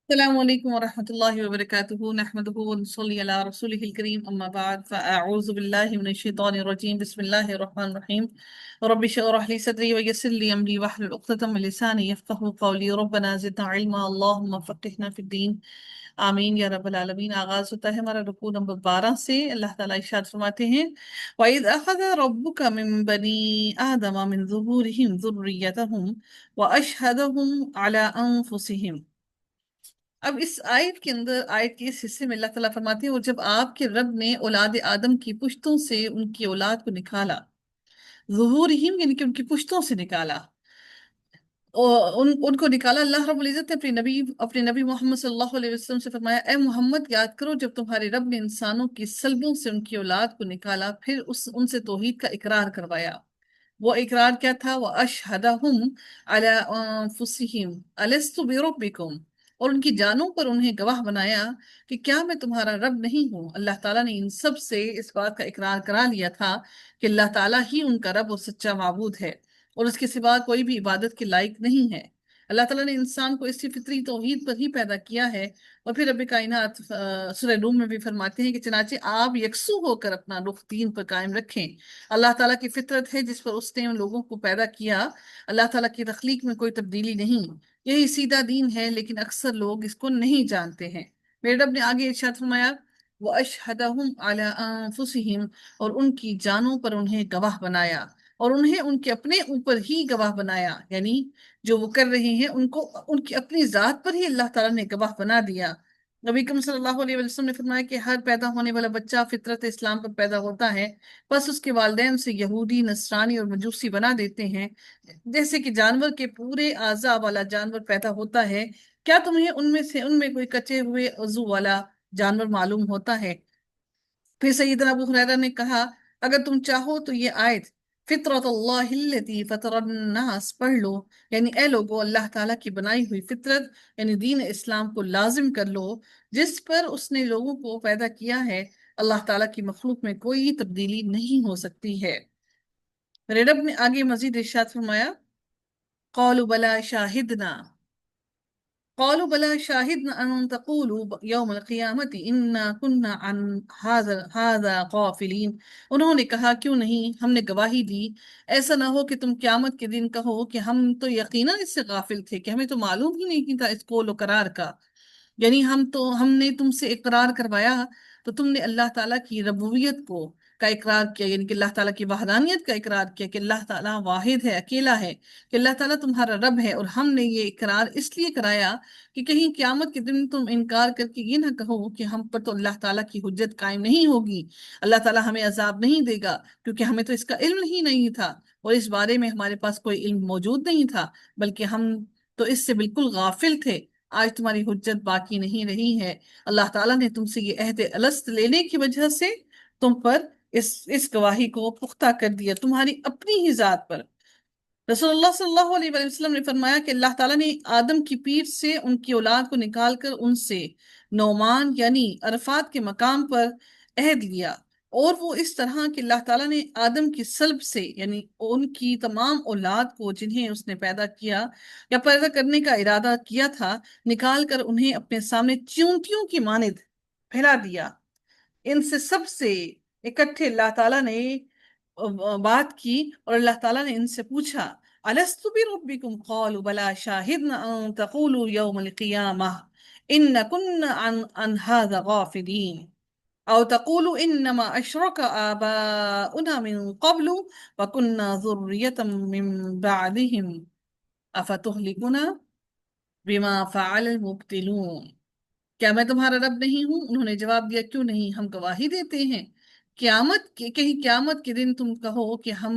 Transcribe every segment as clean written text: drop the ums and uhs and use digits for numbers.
السلام عليكم ورحمة الله وبركاته نحمده ونصلي على رسوله الكريم أما بعد فأعوذ بالله من الشيطان الرجيم بسم الله الرحمن الرحيم رب اشرح لي صدري ويسر لي أمري واحلل عقدة من لساني يفقهوا قولي ربنا زدنا علما اللهم فقهنا في الدين آمین یا رب العالمین۔ آغاز ہوتا ہے ہمارا رکوع نمبر 12 سے۔ اللہ تعالیٰ ارشاد فرماتے ہیں وَإِذْ أَخَذَ رَبُّكَ مِن بَنِي آدَمَ مِن ظُهُورِهِمْ ذُرِّيَّتَهُمْ وَأَشْهَدَهُمْ عَلَىٰ أَنفُسِهِمْ۔ اب اس آیت کے اندر، آیت کے اس حصے میں اللہ تعالیٰ فرماتے ہیں اور جب آپ کے رب نے اولاد آدم کی پشتوں سے ان کی اولاد کو نکالا، ظہورہم یعنی کہ ان کی پشتوں سے نکالا، اور ان کو نکالا، اللہ رب العزت نے اپنے نبی محمد صلی اللہ علیہ وسلم سے فرمایا اے محمد یاد کرو جب تمہارے رب نے انسانوں کی سلبوں سے ان کی اولاد کو نکالا، پھر ان سے توحید کا اقرار کروایا۔ وہ اقرار کیا تھا؟ وَأَشْهَدَهُمْ عَلَىٰ أَنفُسِهِمْ أَلَسْتُ بِرَبِّكُمْ، اور ان کی جانوں پر انہیں گواہ بنایا کہ کیا میں تمہارا رب نہیں ہوں۔ اللہ تعالیٰ نے ان سب سے اس بات کا اقرار کرا لیا تھا کہ اللہ تعالیٰ ہی ان کا رب اور سچا معبود ہے اور اس کے سوا کوئی بھی عبادت کے لائق نہیں ہے۔ اللہ تعالیٰ نے انسان کو اسی فطری توحید پر ہی پیدا کیا ہے، اور پھر رب کائنات سورہ روم میں بھی فرماتے ہیں کہ چنانچہ آپ یکسو ہو کر اپنا رخ دین پر قائم رکھیں۔ اللہ تعالیٰ کی فطرت ہے جس پر اس نے ان لوگوں کو پیدا کیا۔ اللہ تعالیٰ کی تخلیق میں کوئی تبدیلی نہیں، یہی سیدھا دین ہے، لیکن اکثر لوگ اس کو نہیں جانتے ہیں۔ میرے رب نے آگے ارشاد فرمایا وَأَشْهَدَهُمْ عَلَىٰ أَنفُسِهِمْ، اور ان کی جانوں پر انہیں گواہ بنایا، اور انہیں ان کے اپنے اوپر ہی گواہ بنایا، یعنی جو وہ کر رہے ہیں ان کو ان کی اپنی ذات پر ہی اللہ تعالیٰ نے گواہ بنا دیا۔ نبی کریم صلی اللہ علیہ وسلم نے فرمایا کہ ہر پیدا ہونے والا بچہ فطرت اسلام پر پیدا ہوتا ہے، بس اس کے والدین سے یہودی، نصرانی اور مجوسی بنا دیتے ہیں۔ جیسے کہ جانور کے پورے اعضاء والا جانور پیدا ہوتا ہے، کیا تمہیں ان میں کوئی کچے ہوئے عضو والا جانور معلوم ہوتا ہے؟ پھر سیدنا ابو ہریرہ نے کہا اگر تم چاہو تو یہ آیت فطرت اللہ التی فطر الناس پڑھ لو، یعنی اے لوگو اللہ تعالیٰ کی بنائی ہوئی فطرت یعنی دین اسلام کو لازم کر لو جس پر اس نے لوگوں کو پیدا کیا ہے۔ اللہ تعالیٰ کی مخلوق میں کوئی تبدیلی نہیں ہو سکتی ہے۔ میرے رب نے آگے مزید ارشاد فرمایا قالوا بلا شاہدنا قالوا بلا شاهدنا أن تقولوا يوم القيامة إنا كنا عن هذا غافلين، انہوں نے کہا کیوں نہیں ہم نے گواہی دی، ایسا نہ ہو کہ تم قیامت کے دن کہو کہ ہم تو یقیناً اس سے غافل تھے، کہ ہمیں تو معلوم ہی نہیں تھا اس قول و قرار کا، یعنی ہم نے تم سے اقرار کروایا تو تم نے اللہ تعالیٰ کی ربوبیت کا اقرار کیا، یعنی کہ اللہ تعالیٰ کی وحدانیت کا اقرار کیا کہ اللہ تعالیٰ واحد ہے، اکیلا ہے، کہ اللہ تعالیٰ تمہارا رب ہے، اور ہم نے یہ اقرار اس لیے کرایا کہ کہیں قیامت کے دن تم انکار کر کے یہ نہ کہو کہ ہم پر تو اللہ تعالیٰ کی حجت قائم نہیں ہوگی، اللہ تعالیٰ ہمیں عذاب نہیں دے گا، کیونکہ ہمیں تو اس کا علم ہی نہیں تھا، اور اس بارے میں ہمارے پاس کوئی علم موجود نہیں تھا، بلکہ ہم تو اس سے بالکل غافل تھے۔ آج تمہاری حجت باقی نہیں رہی ہے، اللہ تعالیٰ نے تم سے یہ عہد الست لینے کی وجہ سے تم پر اس گواہی کو پختہ کر دیا تمہاری اپنی ہی ذات پر۔ رسول اللہ صلی اللہ علیہ وسلم نے فرمایا کہ اللہ تعالیٰ نے آدم کی پیٹھ سے ان کی اولاد کو نکال کر ان سے نعمان یعنی عرفات کے مقام پر عہد لیا، اور وہ اس طرح کہ اللہ تعالیٰ نے آدم کی سلب سے یعنی ان کی تمام اولاد کو جنہیں اس نے پیدا کیا یا پیدا کرنے کا ارادہ کیا تھا نکال کر انہیں اپنے سامنے چیونٹیوں کی مانند پھیلا دیا۔ ان سے سب سے اکٹھے اللہ تعالیٰ نے بات کی، اور اللہ تعالیٰ نے ان سے پوچھا الست بربکم قالوا بلا شاہدنا ان تقولوا یوم القیامہ ان کنا عن هذا غافلین او تقولوا انما اشرک آباؤنا من قبل وكنا ذریة من بعدهم افتہلکنا بما فعل المبتلون۔ کیا میں تمہارا رب نہیں ہوں؟ انہوں نے جواب دیا کیوں نہیں، ہم گواہی دیتے ہیں۔ کہیں قیامت کے دن تم کہو کہ ہم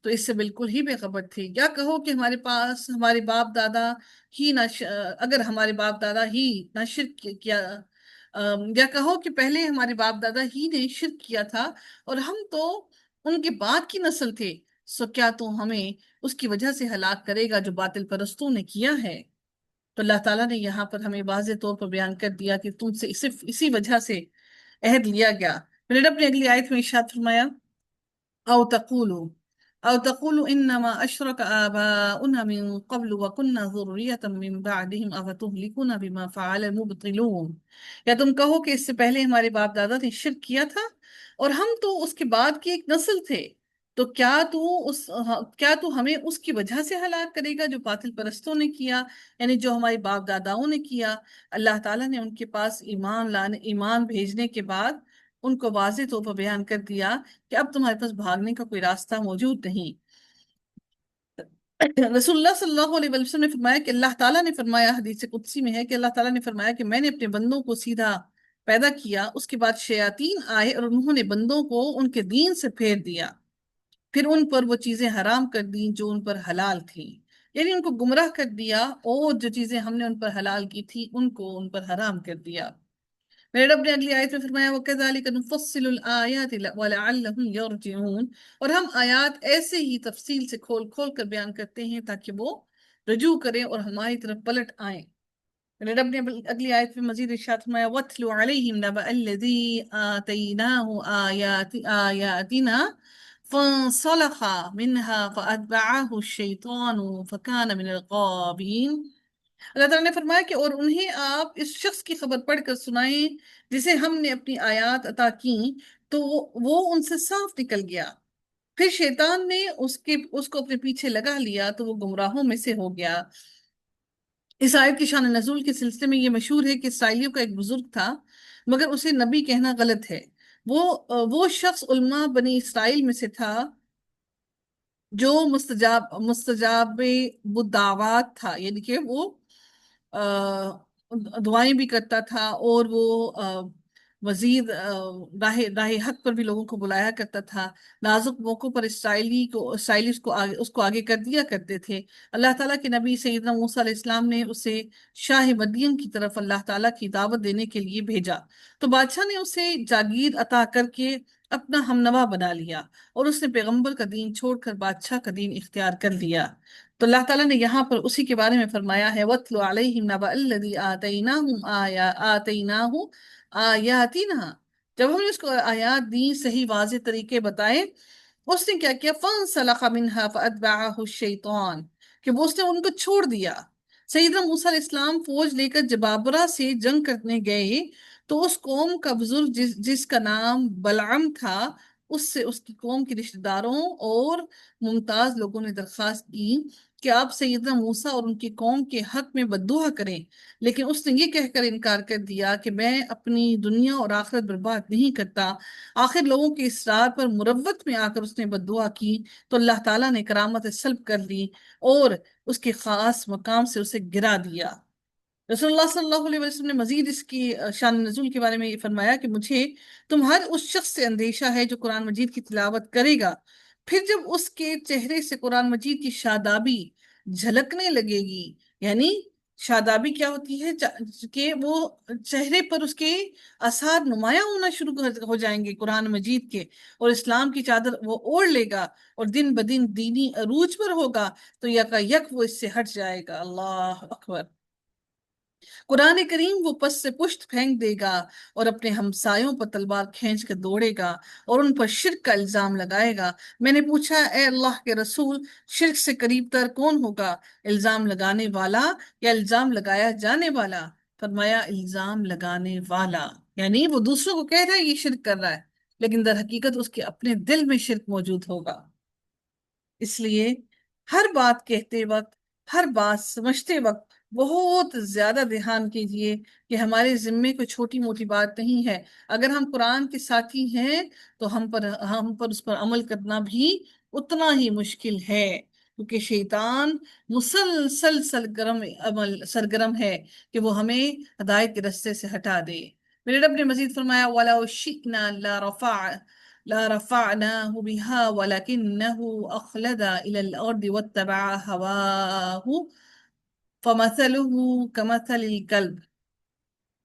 تو اس سے بالکل ہی بے خبر تھے، یا کہو کہ ہمارے پاس ہمارے باپ دادا ہی اگر ہمارے باپ دادا ہی نہ شرک کیا، یا کہو کہ پہلے ہمارے باپ دادا ہی نے شرک کیا تھا اور ہم تو ان کے بعد کی نسل تھے، سو کیا تو ہمیں اس کی وجہ سے ہلاک کرے گا جو باطل پرستوں نے کیا ہے۔ تو اللہ تعالیٰ نے یہاں پر ہمیں واضح طور پر بیان کر دیا کہ تم سے صرف اسی وجہ سے عہد لیا گیا۔ پھر رب نے اگلی آیت میں ارشاد فرمایا او تقولو أو تقول إنما أشرك آباؤنا من قبل وكنا ذرية من بعدهم أفتهلكنا بما فعل المبطلون، یا تم کہو کہ اس سے پہلے ہمارے باپ دادا نے شرک کیا تھا اور ہم تو اس کے بعد کی ایک نسل تھے، تو کیا تو ہمیں اس کی وجہ سے ہلاک کرے گا جو باطل پرستوں نے کیا، یعنی جو ہمارے باپ داداؤں نے کیا۔ اللہ تعالیٰ نے ان کے پاس ایمان بھیجنے کے بعد ان کو واضح طور پر بیان کر دیا کہ اب تمہارے پاس بھاگنے کا کوئی راستہ موجود نہیں۔ رسول اللہ صلی اللہ علیہ وسلم نے فرمایا کہ اللہ تعالیٰ نے فرمایا، حدیث قدسی میں ہے کہ اللہ تعالیٰ نے فرمایا کہ میں نے اپنے بندوں کو سیدھا پیدا کیا، اس کے بعد شیاطین آئے اور انہوں نے بندوں کو ان کے دین سے پھیر دیا، پھر ان پر وہ چیزیں حرام کر دیں جو ان پر حلال تھیں، یعنی ان کو گمراہ کر دیا اور جو چیزیں ہم نے ان پر حلال کی تھی ان کو ان پر حرام کر دیا۔ میرے رب نے اگلی آیت میں فرمایا وَكَذَلِكَ نُفَصِّلُ الْآيَاتِ وَلَعَلَّهُمْ يَرْجِعُونَ، اور ہم آیات ایسے ہی تفصیل سے کھول کھول کر بیان کرتے ہیں تاکہ وہ رجوع کریں اور ہماری طرف پلٹ آئیں۔ میرے رب نے اگلی آیت میں مزید ارشاد فرمایا وَاتْلُ عَلَيْهِمْ نَبَأَ الَّذِي آتَيْنَاهُ آيَاتِنَا فَانْسَلَخَ مِنْهَا فَأَتْبَعَهُ الشَّيْطَانُ فَكَانَ مِنَ الْغَاوِينَ۔ اللہ تعالیٰ نے فرمایا کہ اور انہیں آپ اس شخص کی خبر پڑھ کر سنائیں جسے ہم نے اپنی آیات عطا کی تو وہ ان سے صاف نکل گیا، پھر شیطان نے اس کو اپنے پیچھے لگا لیا تو وہ گمراہوں میں سے ہو گیا۔ اس آیت کی شان نزول کے سلسلے میں یہ مشہور ہے کہ اسرائیلیوں کا ایک بزرگ تھا مگر اسے نبی کہنا غلط ہے۔ وہ شخص علماء بنی اسرائیل میں سے تھا جو مستجاب بدعوات تھا، یعنی کہ وہ دعائیں بھی کرتا تھا اور وہ مزید راہ حق پر بھی لوگوں کو بلایا کرتا تھا۔ نازک موقعوں پر اسرائیلی اس کو آگے کر دیا کرتے تھے۔ اللہ تعالیٰ کے نبی سیدنا موسیٰ علیہ السلام نے اسے شاہ مدین کی طرف اللہ تعالیٰ کی دعوت دینے کے لیے بھیجا، تو بادشاہ نے اسے جاگیر عطا کر کے اپنا ہمنوا بنا لیا اور اس نے پیغمبر کا دین چھوڑ کر بادشاہ کا دین اختیار کر لیا۔ تو اللہ تعالیٰ نے یہاں پر اسی کے بارے میں فرمایا ہے وَاتْلُ عَلَيْهِمْ نَبَأَ الَّذِي آتَيْنَاهُ آیاتنا، جب ہم نے اس کو آیات دی صحیح واضح طریقے بتائے، اس نے کیا کیا فَانْسَلَخَ مِنْهَا فَأَتْبَعَهُ الشَّيْطَانُ، کہ وہ اس نے ان کو چھوڑ دیا۔ سیدنا موسیٰ علیہ السلام فوج لے کر جبابرہ سے جنگ کرنے گئے تو اس قوم کا بزرگ جس کا نام بلعم تھا، اس سے اس کی قوم کے رشتہ داروں اور ممتاز لوگوں نے درخواست کی کہ آپ سیدنا موسیٰ اور ان کی قوم کے حق میں بددعا کریں، لیکن اس نے یہ کہہ کر انکار کر دیا کہ میں اپنی دنیا اور آخرت برباد نہیں کرتا۔ آخر لوگوں کے اصرار پر مروت میں آ کر اس نے بددعا کی تو اللہ تعالیٰ نے کرامت سلب کر لی اور اس کے خاص مقام سے اسے گرا دیا۔ رسول اللہ صلی اللہ علیہ وسلم نے مزید اس کی شان نزول کے بارے میں یہ فرمایا کہ مجھے تمہر اس شخص سے اندیشہ ہے جو قرآن مجید کی تلاوت کرے گا، پھر جب اس کے چہرے سے قرآن مجید کی شادابی جھلکنے لگے گی، یعنی شادابی کیا ہوتی ہے کہ وہ چہرے پر اس کے آثار نمایاں ہونا شروع ہو جائیں گے قرآن مجید کے، اور اسلام کی چادر وہ اوڑھ لے گا اور دن بدن دینی عروج پر ہوگا تو یک وہ اس سے ہٹ جائے گا۔ اللہ اکبر۔ قرآن کریم وہ پس سے پشت پھینک دے گا اور اپنے ہمسایوں پر تلوار کھینچ کر دوڑے گا اور ان پر شرک کا الزام لگائے گا۔ میں نے پوچھا اے اللہ کے رسول، شرک سے قریب تر کون ہوگا، الزام لگانے والا یا الزام لگایا جانے والا؟ فرمایا الزام لگانے والا، یعنی وہ دوسروں کو کہہ رہا ہے یہ شرک کر رہا ہے لیکن در حقیقت اس کے اپنے دل میں شرک موجود ہوگا۔ اس لیے ہر بات کہتے وقت، ہر بات سمجھتے وقت بہت زیادہ دھیان کیجئے کہ ہمارے ذمے کوئی چھوٹی موٹی بات نہیں ہے۔ اگر ہم قرآن کے ساتھی ہیں تو ہم پر اس پر عمل کرنا بھی اتنا ہی مشکل ہے، کیونکہ شیطان مسلسل سرگرم ہے کہ وہ ہمیں ہدایت کے رستے سے ہٹا دے۔ میرے رب نے مزید فرمایا وَلَوْ شِئْنَا لَرَفَعْنَاهُ بِهَا وَلَكِنَّهُ أَخْلَدَ إِلَى الْأَرْضِ وَاتَّبَعَ هَوَاهُ فَمَثَلُهُ كَمَثَلِ الْكَلْبِ۔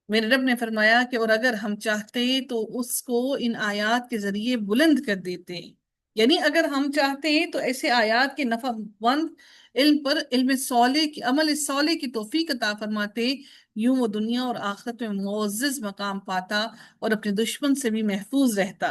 میرے رب نے فرمایا کہ اور اگر ہم چاہتے تو اس کو ان آیات کے ذریعے بلند کر دیتے، یعنی اگر ہم چاہتے تو ایسے آیات کے نفع مند علم صالح عمل صالح کی توفیق عطا فرماتے، یوں وہ دنیا اور آخرت میں معزز مقام پاتا اور اپنے دشمن سے بھی محفوظ رہتا۔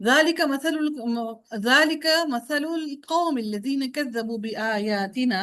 ذلك مثل ذلك مثل القوم الذين كذبوا بآياتنا।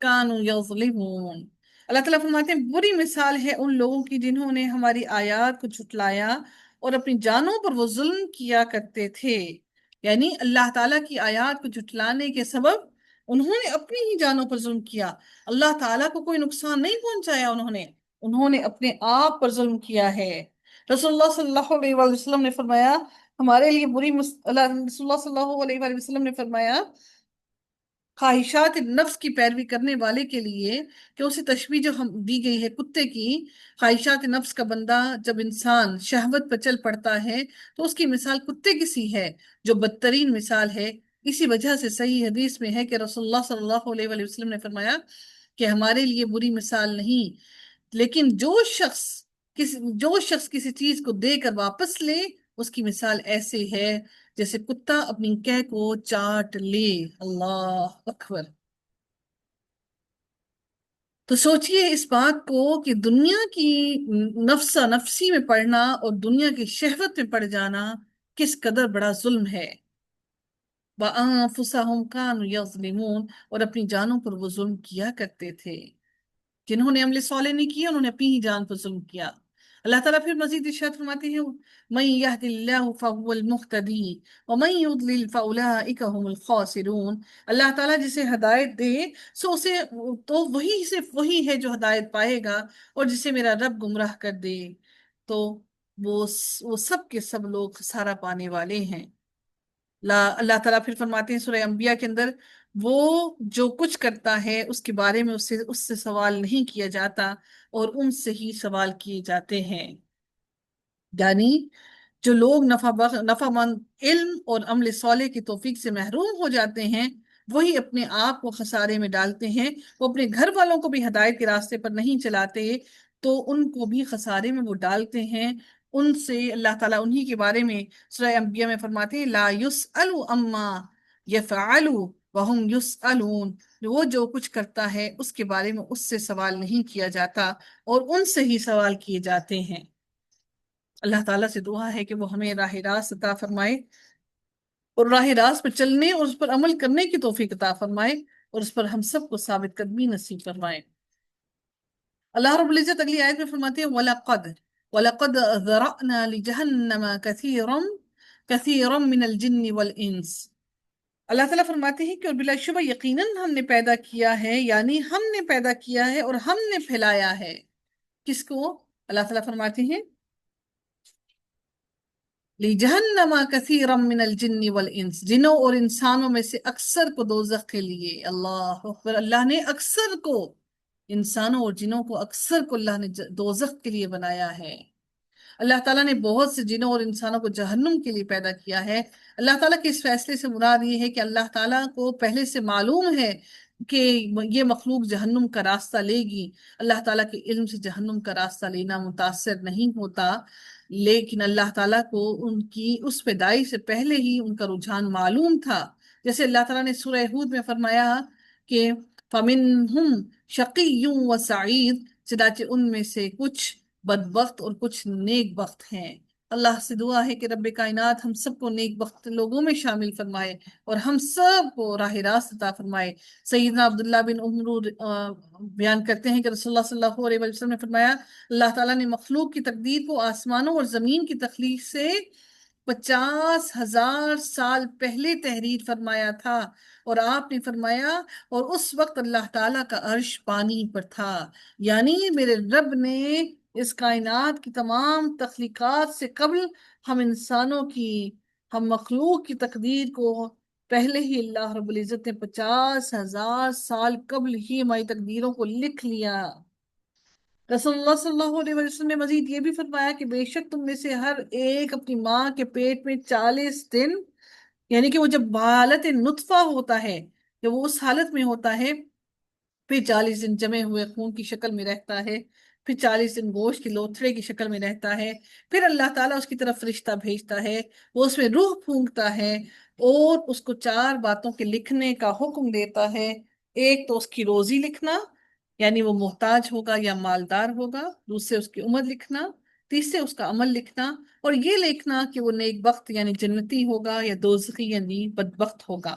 كانوا يظلمون۔ اللہ تعالیٰ فرماتے ہیں بری مثال ہے ان لوگوں کی جنہوں نے ہماری آیات کو جھٹلایا اور اپنی جانوں پر وہ ظلم کیا کرتے تھے۔ یعنی اللہ تعالیٰ کی آیات کو جھٹلانے کے سبب انہوں نے اپنی ہی جانوں پر ظلم کیا۔ اللہ تعالیٰ کو کوئی نقصان نہیں پہنچایا، انہوں نے اپنے آپ پر ظلم کیا ہے۔ رسول اللہ صلی اللہ علیہ وآلہ وسلم نے فرمایا ہمارے لیے رسول اللہ صلی اللہ علیہ وآلہ وسلم نے فرمایا خواہشات نفس کی پیروی کرنے والے کے لیے کہ اسے تشبیہ جو ہم دی گئی ہے کتے کی، خواہشات نفس کا بندہ جب انسان شہوت پر چل پڑتا ہے تو اس کی مثال کتے کی سی ہے جو بدترین مثال ہے۔ اسی وجہ سے صحیح حدیث میں ہے کہ رسول اللہ صلی اللہ علیہ وآلہ وسلم نے فرمایا کہ ہمارے لیے بری مثال نہیں، لیکن جو شخص کسی چیز کو دے کر واپس لے اس کی مثال ایسے ہے جیسے کتا اپنی کہہ کو چاٹ لے۔ اللہ اکبر۔ تو سوچئے اس بات کو کہ دنیا کی نفسا نفسی میں پڑنا اور دنیا کی شہوت میں پڑ جانا کس قدر بڑا ظلم ہے۔ وَأَنفُسَهُمْ كَانُوا يَظْلِمُونَ، اور اپنی جانوں پر وہ ظلم کیا کرتے تھے۔ جنہوں نے عمل صالح نہیں کیا انہوں نے اپنی ہی جان پر ظلم کیا۔ اللہ تعالیٰ پھر مزید ارشاد فرماتے ہیں مَن يَهْدِ اللَّهُ فَهُوَ الْمُهْتَدِي وَمَن يُضْلِلْ فَأُولَٰئِكَ هُمُ الْخَاسِرُونَ۔ اللہ تعالیٰ جسے ہدایت دے تو صرف وہی ہے جو ہدایت پائے گا، اور جسے میرا رب گمراہ کر دے تو وہ سب کے سب لوگ خسارہ پانے والے ہیں۔ اللہ تعالیٰ پھر فرماتے ہیں سورہ انبیاء کے اندر وہ جو کچھ کرتا ہے اس کے بارے میں اس سے سوال نہیں کیا جاتا اور ان سے ہی سوال کیے جاتے ہیں۔ یعنی جو لوگ نفع مند علم اور عمل صالح کی توفیق سے محروم ہو جاتے ہیں وہی اپنے آپ کو خسارے میں ڈالتے ہیں۔ وہ اپنے گھر والوں کو بھی ہدایت کے راستے پر نہیں چلاتے تو ان کو بھی خسارے میں وہ ڈالتے ہیں۔ ان سے اللہ تعالیٰ انہی کے بارے میں سورہ انبیاء میں فرماتے ہیں لا یسأل عما یفعل وہم یسألون، وہ جو کچھ کرتا ہے اس کے بارے میں اس سے سوال نہیں کیا جاتا اور ان سے ہی سوال کیے جاتے ہیں۔ اللہ تعالیٰ سے دعا ہے کہ وہ ہمیں راہ راست عطا فرمائے اور راہ راست پر چلنے اور اس پر عمل کرنے کی توفیق عطا فرمائے اور اس پر ہم سب کو ثابت قدمی نصیب فرمائے۔ اللہ رب العزت اگلی آیت میں فرماتے ہیں وَلَقَدْ ذَرَأْنَا لِجَهَنَّمَ كَثِيرًا مِنَ الْجِنِّ وَالْإِنسِ۔ اللہ تعالیٰ فرماتے ہیں کہ اور بلا شبہ یقیناً ہم نے پیدا کیا ہے، یعنی ہم نے پیدا کیا ہے اور ہم نے پھیلایا ہے۔ کس کو؟ اللہ تعالیٰ فرماتے ہیں لِجَهَنَّمَ كَثِيرًا مِنَ الْجِنِّ وَالْإِنسِ، جنوں اور انسانوں میں سے اکثر کو دوزخ کے لیے۔ اللہ اکبر۔ اللہ نے اکثر کو، انسانوں اور جنوں کو اکثر کو اللہ نے دوزخ کے لیے بنایا ہے۔ اللہ تعالیٰ نے بہت سے جنوں اور انسانوں کو جہنم کے لیے پیدا کیا ہے۔ اللہ تعالیٰ کے اس فیصلے سے مراد یہ ہے کہ اللہ تعالیٰ کو پہلے سے معلوم ہے کہ یہ مخلوق جہنم کا راستہ لے گی۔ اللہ تعالیٰ کے علم سے جہنم کا راستہ لینا متاثر نہیں ہوتا، لیکن اللہ تعالیٰ کو ان کی اس پیدائش سے پہلے ہی ان کا رجحان معلوم تھا۔ جیسے اللہ تعالیٰ نے سورہ ہود میں فرمایا کہ فَمِنْهُمْ شَقِيٌّ وَسَعِيدٌ، چنانچہ ان میں سے کچھ بدبخت اور کچھ نیک بخت ہیں۔ اللہ سے دعا ہے کہ رب کائنات ہم سب کو نیک بخت لوگوں میں شامل فرمائے اور ہم سب کو راہ راست عطا فرمائے۔ سیدنا عبداللہ بن عمرو بیان کرتے ہیں کہ رسول اللہ صلی اللہ علیہ وسلم نے فرمایا اللہ تعالیٰ نے مخلوق کی تقدیر کو آسمانوں اور زمین کی تخلیق سے 50,000 سال پہلے تحریر فرمایا تھا، اور آپ نے فرمایا اور اس وقت اللہ تعالیٰ کا عرش پانی پر تھا۔ یعنی میرے رب نے اس کائنات کی تمام تخلیقات سے قبل ہم مخلوق کی تقدیر کو پہلے ہی اللہ رب العزت نے 50,000 سال قبل ہی ہماری تقدیروں کو لکھ لیا۔ رسول اللہ صلی اللہ علیہ وسلم نے مزید یہ بھی فرمایا کہ بے شک تم میں سے ہر ایک اپنی ماں کے پیٹ میں 40 دن، یعنی کہ وہ جب حالت نطفہ ہوتا ہے، جب وہ اس حالت میں ہوتا ہے، پھر 40 دن جمے ہوئے خون کی شکل میں رہتا ہے، پھر 40 دن گوشت کی لوتھڑے کی شکل میں رہتا ہے، پھر اللہ تعالیٰ اس کی طرف فرشتہ بھیجتا ہے، وہ اس میں روح پھونکتا ہے اور اس کو 4 باتوں کے لکھنے کا حکم دیتا ہے۔ ایک تو اس کی روزی لکھنا، یعنی وہ محتاج ہوگا یا مالدار ہوگا، دوسرے اس کی عمر لکھنا، تیسرے اس کا عمل لکھنا، اور یہ لکھنا کہ وہ نیک بخت یعنی جنتی ہوگا یا دوزخی یعنی بدبخت ہوگا۔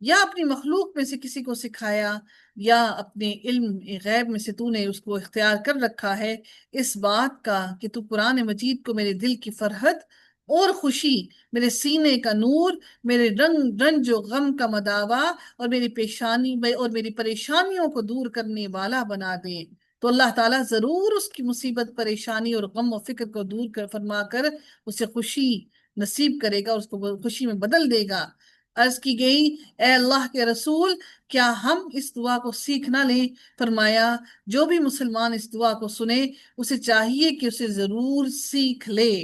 یا اپنی مخلوق میں سے کسی کو سکھایا، یا اپنے علم غیب میں سے تو نے اس کو اختیار کر رکھا ہے اس بات کا کہ تو قرآن مجید کو میرے دل کی فرحت اور خوشی، میرے سینے کا نور، میرے رنج و غم کا مداوا، اور میری پریشانیوں کو دور کرنے والا بنا دے، تو اللہ تعالیٰ ضرور اس کی مصیبت، پریشانی اور غم و فکر کو دور فرما کر اسے خوشی نصیب کرے گا، اس کو خوشی میں بدل دے گا۔ عرض کی گئی، اے اللہ کے رسول، کیا ہم اس دعا کو سیکھ نہ لیں؟ فرمایا، جو بھی مسلمان اس دعا کو سنے اسے چاہیے کہ اسے ضرور سیکھ لے۔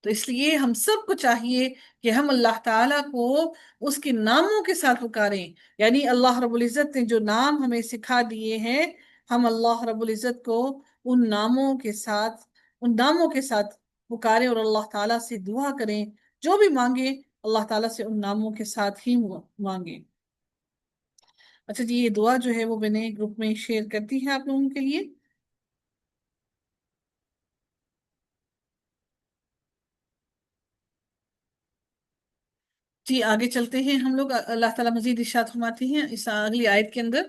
تو اس لیے ہم سب کو چاہیے کہ ہم اللہ تعالیٰ کو اس کے ناموں کے ساتھ پکاریں، یعنی اللہ رب العزت نے جو نام ہمیں سکھا دیے ہیں، ہم اللہ رب العزت کو ان ناموں کے ساتھ پکاریں اور اللہ تعالیٰ سے دعا کریں، جو بھی مانگیں اللہ تعالیٰ سے ان ناموں کے ساتھ ہی مانگیں۔ اچھا جی، یہ دعا جو ہے وہ میں نے گروپ میں شیئر کر دی ہے آپ لوگوں کے لیے۔ جی آگے چلتے ہیں ہم لوگ، اللہ تعالیٰ مزید ارشاد فرماتے ہیں اس اگلی آیت کے اندر،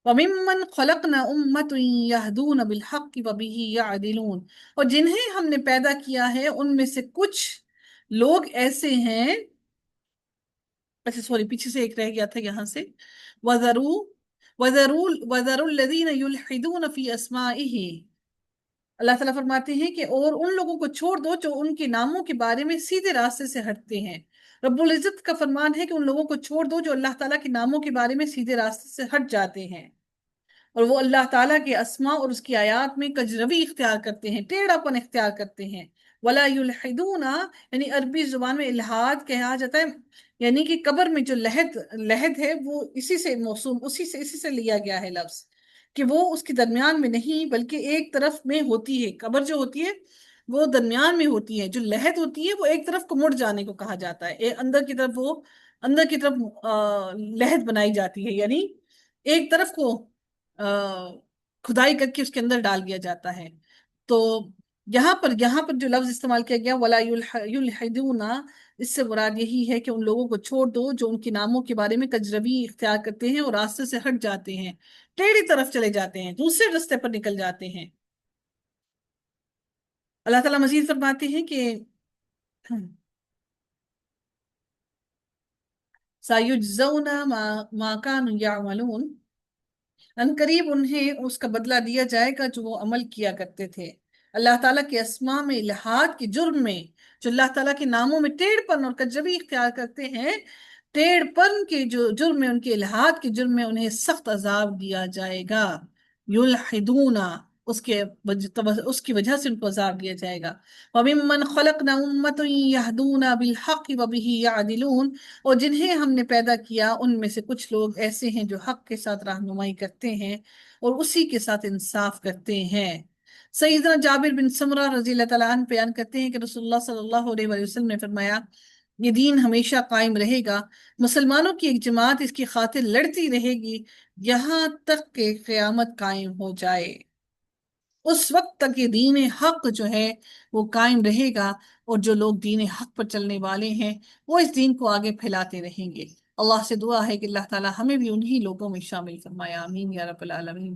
وَمِمَّنْ خَلَقْنَا أُمَّةٌ يَهْدُونَ بِالْحَقِّ وَبِهِ يَعْدِلُونَ، اور جنہیں ہم نے پیدا کیا ہے ان میں سے کچھ لوگ ایسے ہیں، اچھا سوری پیچھے سے ایک رہ گیا تھا یہاں سے، وَذَرُوا وَذَرُوا الَّذِينَ يُلْحِدُونَ فِي أَسْمَائِهِ، اللہ تعالیٰ فرماتے ہیں کہ اور ان لوگوں کو چھوڑ دو جو ان کے ناموں کے بارے میں سیدھے راستے سے ہٹتے ہیں۔ رب العزت کا فرمان ہے کہ ان لوگوں کو چھوڑ دو جو اللہ تعالیٰ کے ناموں کے بارے میں سیدھے راستے سے ہٹ جاتے ہیں، اور وہ اللہ تعالیٰ کے اسماء اور اس کی آیات میں کجروی اختیار کرتے ہیں، ٹیڑھا پن اختیار کرتے ہیں۔ وَلَا يُلْحِدُونَ، یعنی عربی زبان میں الحاد کہا جاتا ہے، یعنی کہ قبر میں جو لحد ہے وہ اسی سے لیا گیا ہے لفظ، کہ وہ اس کے درمیان میں نہیں بلکہ ایک طرف میں ہوتی ہے۔ قبر جو ہوتی ہے وہ درمیان میں ہوتی ہے، جو لحد ہوتی ہے وہ ایک طرف کو مڑ جانے کو کہا جاتا ہے، اندر کی طرف لحد بنائی جاتی ہے، یعنی ایک طرف کو کھدائی کر کے اس کے اندر ڈال دیا جاتا ہے۔ تو یہاں پر جو لفظ استعمال کیا گیا وَلَا يُلْحِدُونَ، اس سے مراد یہی ہے کہ ان لوگوں کو چھوڑ دو جو ان کے ناموں کے بارے میں کجروی اختیار کرتے ہیں اور راستے سے ہٹ جاتے ہیں، ٹیڑھی طرف چلے جاتے ہیں، دوسرے راستے پر نکل جاتے ہیں۔ اللہ تعالیٰ مزید فرماتے ہیں کہ سَيُجْزَوْنَ مَا كَانُوا يَعْمَلُونَ، ان قریب انہیں اس کا بدلہ دیا جائے گا جو وہ عمل کیا کرتے تھے۔ اللہ تعالیٰ کے اسماء میں الحاد کے جرم میں، جو اللہ تعالیٰ کے ناموں میں ٹیڑھ پن اور کجبی اختیار کرتے ہیں، ٹیڑھ پن کے جو جرم میں، ان کے الحاد کے جرم میں انہیں سخت عذاب دیا جائے گا۔ یلحدون، اس کی وجہ سے ان کو عذاب دیا جائے گا۔ وَمِمَّنْ خَلَقْنَا أُمَّةٌ يَهْدُونَ بِالْحَقِّ وَبِهِ يَعْدِلُونَ، اور جنہیں ہم نے پیدا کیا ان میں سے کچھ لوگ ایسے ہیں جو حق کے ساتھ رہنمائی کرتے ہیں اور اسی کے ساتھ انصاف کرتے ہیں۔ سیدنا جابر بن سمرہ رضی اللہ تعالیٰ عنہ بیان کرتے ہیں کہ رسول اللہ صلی اللہ علیہ وآلہ وسلم نے فرمایا، یہ دین ہمیشہ قائم رہے گا، مسلمانوں کی ایک جماعت اس کی خاطر لڑتی رہے گی یہاں تک کہ قیامت قائم ہو جائے۔ اس وقت تک یہ دین حق جو ہے وہ قائم رہے گا، اور جو لوگ دین حق پر چلنے والے ہیں وہ اس دین کو آگے پھیلاتے رہیں گے۔ اللہ سے دعا ہے کہ اللہ تعالی ہمیں بھی انہی لوگوں میں شامل فرمایا، آمین یا رب العالمین۔